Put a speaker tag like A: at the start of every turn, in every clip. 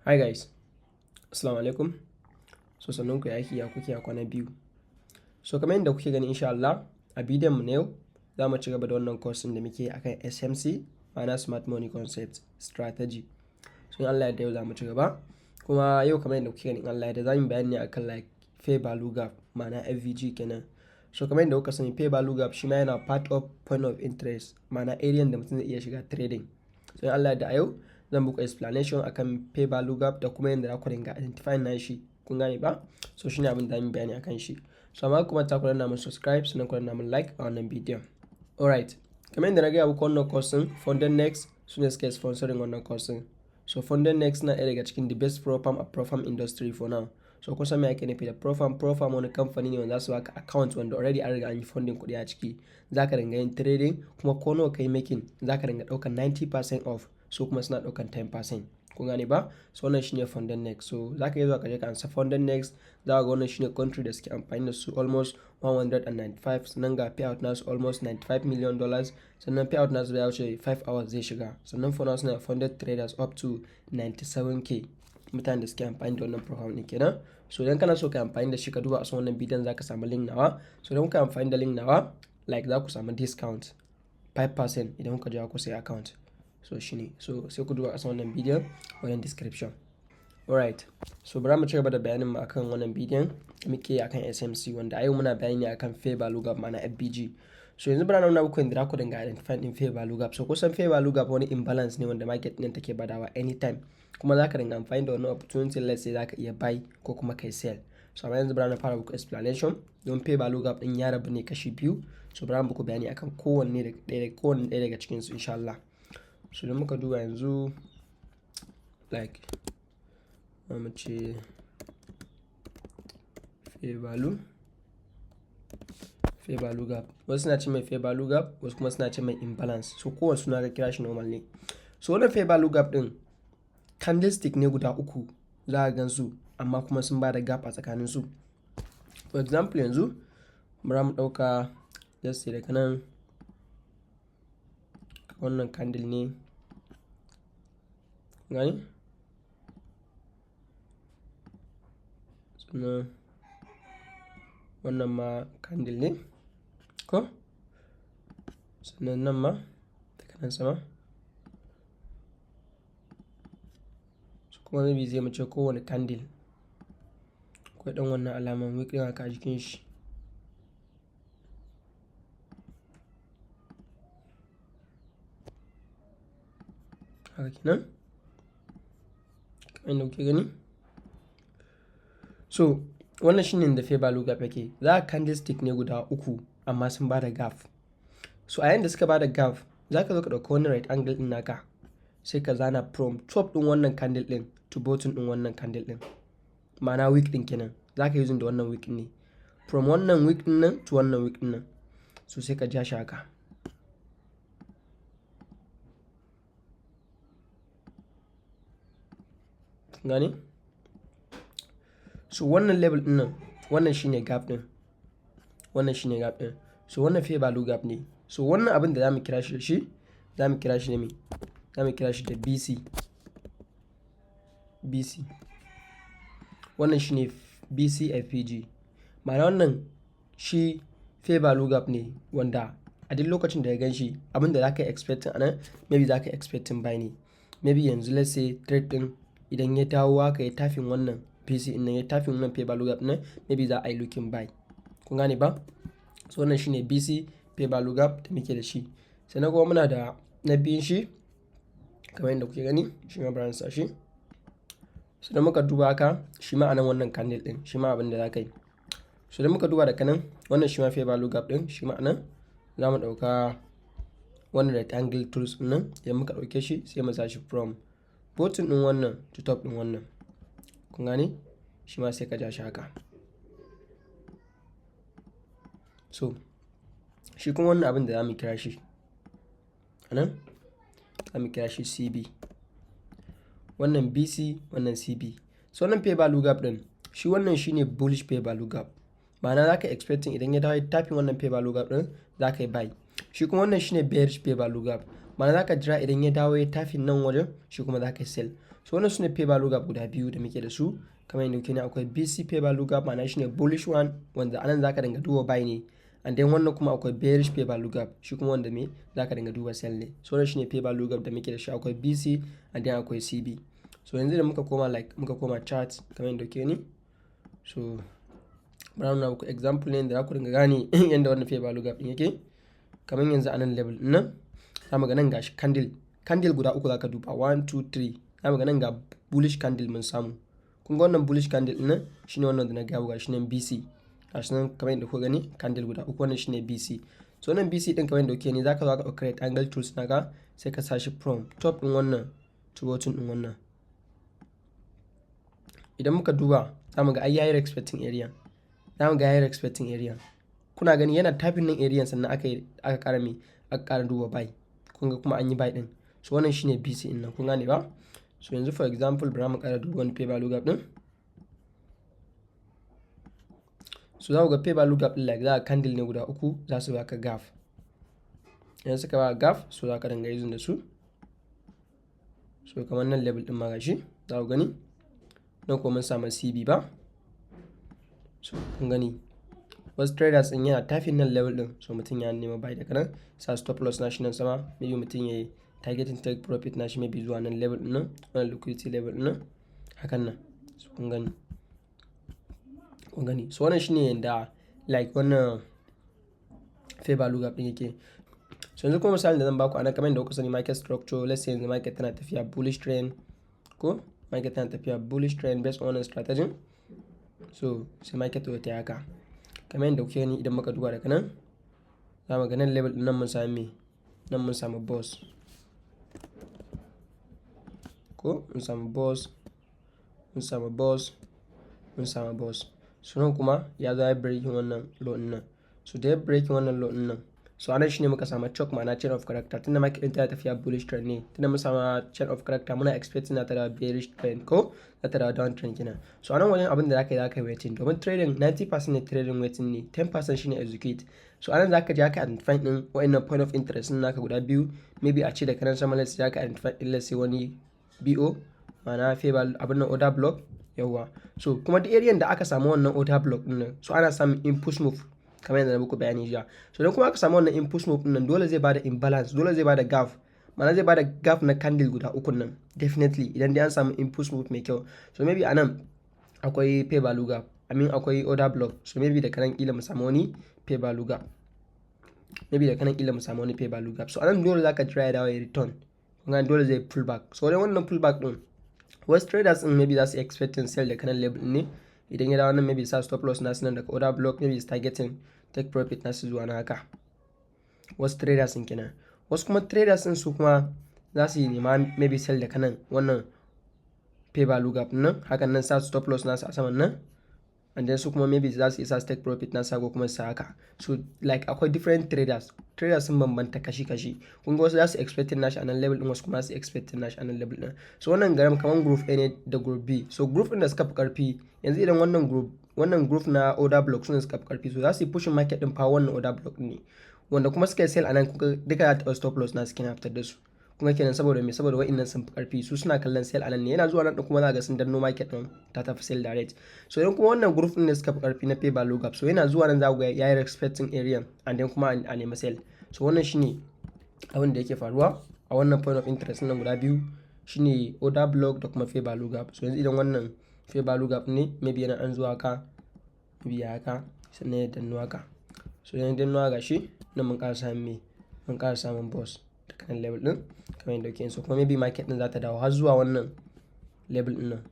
A: Hi guys, Assalamu alaikum. So sannan ku yaki ya kuke a kwana biyu. So kamar yadda kuke gani insha Allah a bidiyon mu na yau za mu ci gaba da wannan course da muke akan SMC ma'ana Smart Money Concept Strategy. So in Allah ya yau za mu ci gaba. Kuma yau kamar yadda kuke gani in Allah ya za mu bayani akan like fair value gap ma'ana FVG kenan. So kamar yadda kuka sani fair value gap shi ma yana part of point of interest ma'ana area da mutum zai iya shiga trading. So in Allah ya yau zan muku explanation akan pay value gap da kuma yadda za ku dinga identify na shi kun gane ba, so shine abin da mu bayani akan shi. So amma kuma ta kula na mun subscribe sannan kula na mun like a wannan bidiyon. Alright, kamar yadda na gaya muku wannan course din Funded Next su ne suke sponsoring wannan course din. So Funded Next na ɗaya daga cikin the best pro-farm industry for now. So kusan me ake nufi da pro-farm wani kamfani ne wanda za su baka account wanda already an riga an yi funding kuɗi a ciki, za ka dinga yin trading kuma ko nawa kai making za ka dinga ɗaukar 90% off, so kuma suna ɗaukan 10%. Kun gane ba? So wannan shine Funded Next. So za ka iya zuwa ka je ka ansa Funded Next, za ka ga wannan shine country da suke amfani da su almost 195, sannan ga payout nasu almost $95 million, sannan payout nasu ya wuce 5 hours zai shiga, sannan for now suna funded traders up to 97k mutane da suke amfani da wannan program ɗin kenan. So idan kana so ka amfani da shi ka duba a son wannan bidiyon za ka samu link nawa. So idan kuka amfani da link nawa like za ku samu discount 5% idan kuka je ku sai account. So shine, so sai ku duba a son wannan bidiyon wajen description. Alright, so bari mu ci gaba da bayanin mu akan wannan bidiyon muke akan SMC wanda a yau muna bayani akan fair value gap ma'ana FVG. So yanzu bana nuna muku yadda ku dinga identify din fair value gap. So kusan fair value gap wani imbalance ne wanda market ɗin take badawa anytime, kuma za ka dinga amfani da wani opportunity, let's say za ka iya buy ko kuma kai sell. So amma yanzu bana fara muku explanation don fair value gap ɗin ya rabu ne kashi biyu. So bari muku bayani akan kowanne ɗaya daga cikin su insha Allah. So idan muka duba yanzu like mu ce fair value gap, wasu suna ce mai fair value gap, wasu kuma suna ce mai imbalance. So kowanne suna ga kira shi normal ne. So wannan fair value gap din candlestick ne guda uku za a gan su amma kuma sun ba da gap a tsakanin su. For example yanzu bari mu dauka let's say daga nan wannan candle ne gani, sannan wannan ma candle ne ko, sannan nan ma daga nan sama, so kuma maybe zai mace kowane candle akwai dan wannan alaman wick din haka a jikin shi. Haka kenan kamar yadda kuke gani. So wannan shine da fair value gap yake, za ka candlestick ne guda uku amma sun bada gap. So a yayin da suka bada gap za ka zo ka ɗauka wani right angle ɗin naka sai ka zana from top ɗin wannan candle ɗin to bottom ɗin wannan candle ɗin, ma'ana wick ɗin kenan za ka yi using da wannan wick ne, from wannan wick ɗin nan to wannan wick ɗin nan. So sai ka ja shi haka. Gani? So wannan level ɗin nan wannan shine gap ɗin, wannan shine gap ɗin. So wannan fair value gap ne. So wannan abin da zamu kira shi da shi, zamu kira shi da me? Zamu kira shi da BC. Wannan shine BC FVG. Ma'ana wannan shi fair value gap ne wanda a duk lokacin da ya gan shi abin da zaka expecting anan maybe zaka expecting buy ne. Maybe yanzu let's say trade ɗin idan ya dawo haka ya tafin wannan PC ɗin nan ya tafin wannan fair value gap nan maybe za a yi looking buy. Kun gane ba? So wannan shine BC fair value gap da muke da shi. Sannan kuma muna da na biyun shi kamar yadda kuke gani shi ma brand sa shi. So da muka duba haka shi ma anan wannan candle ɗin shi ma abin da za ka yi. So da muka duba daga nan wannan shi ma fair value gap ɗin shi ma anan za mu ɗauka wannan rectangle tools ɗin nan, idan muka ɗauke shi sai mu sa shi from bottom ɗin wannan to top ɗin wannan. Kun gane? Shi ma sai ka ja shi haka. So shi kuma wannan abin da za mu kira shi anan za mu kira shi CB, wannan BC wannan CB. So wannan fair value gap ɗin shi wannan shine bullish fair value gap, ma'ana za ka expecting idan ya dawo tafin wannan fair value gap ɗin za ka yi buy. Shi kuma wannan shine bearish fair value gap, ma'ana za ka jira idan ya dawo ya tafin nan wajen shi kuma za ka yi sell. So wannan sune pay value gap guda biyu da muke da su. Kamar yadda kuke ne akwai BC pay value gap, ma'ana shine bullish one wanda anan zaka dinga duba buy ne, and then wannan kuma akwai bearish pay value gap, shi kuma wanda me zaka dinga duba sell ne. So wannan shine pay value gap da muke da shi, akwai BC and then akwai CB. So yanzu da muka koma chart kamar yadda kuke ni, so bari na muku example ne da za ku dinga gane yanda wannan pay value gap din yake. Kamar yanzu anan level din nan zamu ga nan gashi candle guda uku zaka duba 1 2 3, zamu ga nan ga bullish candle mun samu. Kun ga wannan bullish candle din nan shine wannan da na ga gashi nan BC, gashi nan kamar yadda kuka gani candle guda uku, wannan shine BC. So wannan BC din kamar yadda kuke ne zaka zo ka create angle tools naka, sai ka sashi from top din wannan to bottom din wannan. Idan muka duba zamu ga ai yayi respecting area, kuna gani yana tapping nan area sannan aka ƙara duba buy. Kun ga kuma an yi buy din. So wannan shine BC din nan, kun gane ba? So yanzu for example bari mu ƙara duba wani pay value gap din. So za ku ga pay value gap din like za ka candle ne guda uku za su baka gap. Idan suka baka gap so za ka dinga using da su. So kamar nan level din ma gashi za ku gani nan kuma mun samu CB ba. So kun gani wasu traders din yana tapping nan level din, so mutum ya nema buy daga nan, sa stop loss na shi nan sama, maybe mutum yayi targeting take profit na shi maybe zuwa nan level din nan, wannan liquidity level din nan hakan nan. So kun gani so wannan shine yanda like wannan fair value gap din yake. So yanzu kuma misalin da zan baku anan kamar yadda kuka sani market structure, let's say yanzu market tana tafiya bullish trend ko market tana tafiya bullish trend based on wannan strategy. So sai market ta yi haka kamar yadda kuke gani. Idan muka duba daga nan za mu ga nan level din nan mun sami nan mun samu boss ko mun samu boss. So nan kuma ya zo ya breaking wannan low din nan, so da ya breaking wannan low din nan, so anan shine muka samu choke, ma'ana chain of character. Tunda market din tana tafiya bullish trend ne, tunda mun samu chain of character muna expecting ta da bearish trend ko ta da down trend kenan. So anan wajen abin da zaka yi waiting, domin trading 90% ne trading waiting ne, 10% shine execute. So anan zaka je ka identify din wa'annan point of interest din naka guda biyu, maybe a ce da kanan sama let's say zaka identify din let's say wani BO, ma'ana favor abin nan order block yawa. So kuma duk area da aka samu wannan order block din nan, so ana samun impulse move kamar yadda na muku bayani jiya. So dan kuma aka samu wannan impulse move din nan dole zai bada imbalance, dole zai bada gap, ma'ana zai bada gap na candle guda uku nan definitely idan dai an samu impulse move mai kyau. So maybe anan akwai pay value gap, akwai order block, so maybe da kanan kila mu samu wani pay value gap, so anan dole zaka try da wai return, kun ga dole zai pull back. So dan wannan pull back din wasu traders din maybe za su expecting sell da kanan level ne, idan ya dawo nan maybe sa stop loss nasu nan daga order block, maybe is targeting take profit nasu zuwa na haka. Wasu traders din kenan. Wasu kuma traders din su kuma za su yi nema maybe sell da kanan wannan pay value gap nan, hakan nan sa stop loss nasu a saman nan, and then su kuma maybe za su isa take profit nasu ko kuma su haka. So like akwai different traders sun bambanta kashi. Kun ga wasu za su expecting nashi a nan level din, wasu kuma su expecting nashi a nan level din. So wannan garam kaman group A ne da group B. So group din da suka fi karfi yanzu idan wannan group na order block sune suka fi karfi, so za su yi pushing market din fa wannan order block ne, wanda kuma suka yi sell a nan kuka duka za ta stop loss na suke na fitar da su. Kuma kenan saboda wa'annan sun fi karfi, su suna kallon sell a nan ne, yana zuwa nan kuma za ga sun danno market din ta tafi sell direct. So idan kuma wannan group din ne suka fi karfi na pay value gap, so yana zuwa nan za ku ga yayi respecting area and then kuma a nemi sell. So wannan shine abin da yake faruwa a wannan point of interest nan guda biyu, shine order block da kuma pay value gap. So yanzu idan wannan pay value gap ne maybe yana an zuwa haka, maybe haka sannan ya danno haka. So idan danno haka shi nan mun ƙara samun boss da kan level din kamar yadda yake. So kuma maybe market din za ta dawo har zuwa wannan level din nan,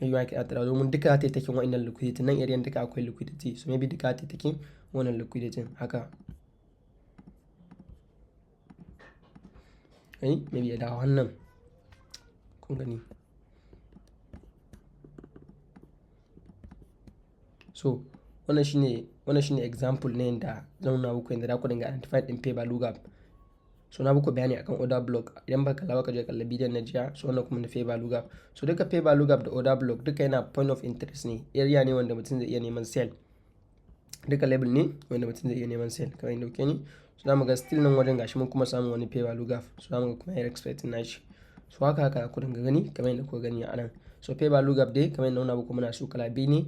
A: maybe market za ta dawo domin duka za ta yi taking wa'annan liquidity nan area duka akwai liquidity, so maybe duka za ta yi taking wannan liquidity haka. Maybe ya dawo wannan, kun gani. So wannan shine example ne da zan nuna muku yadda za ku dinga identify din pay value gap. So na muku bayani akan order block, idan baka kalla ka je kalla bidiyon na jiya. So wannan kuma na pay value gap. So duka pay value gap da order block duka yana point of interest ne, area ne wanda mutum zai iya neman sell, duka level ne wanda mutum zai iya neman sell kamar yadda kuke ni. So zamu ga still nan wajen gashi mun kuma samu wani pay value gap, so zamu ga kuma expecting nashi. so haka ku dinga gani kamar yadda kuka gani a nan. So fair value gap dai kamar yadda nuna muku muna su kala biyu ne,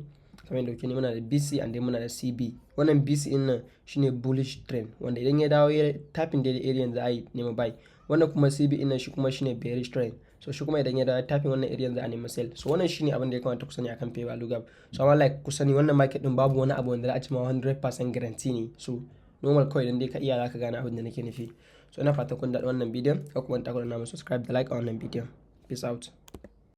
A: kamar yadda kuke ne muna da BC and then muna da CB. Wannan BC din nan shine bullish trend wanda idan ya dawo ya tapping da area za a yi nema buy. Wannan kuma CB din nan shi kuma shine bearish trend. So shi kuma idan ya dawo tapping wannan area za a nema sell. So wannan shine abin da ya kamata ku sani akan fair value gap. So amma like ku sani wannan market din babu wani abu wanda za a ci ma 100% guarantee ne. So normal kawai idan dai ka iya zaka gane abin da nake nufi. So ina fatan kun daɗi wannan bidiyon, ka kuma ta ku na subscribe da like a wannan bidiyon. Peace out.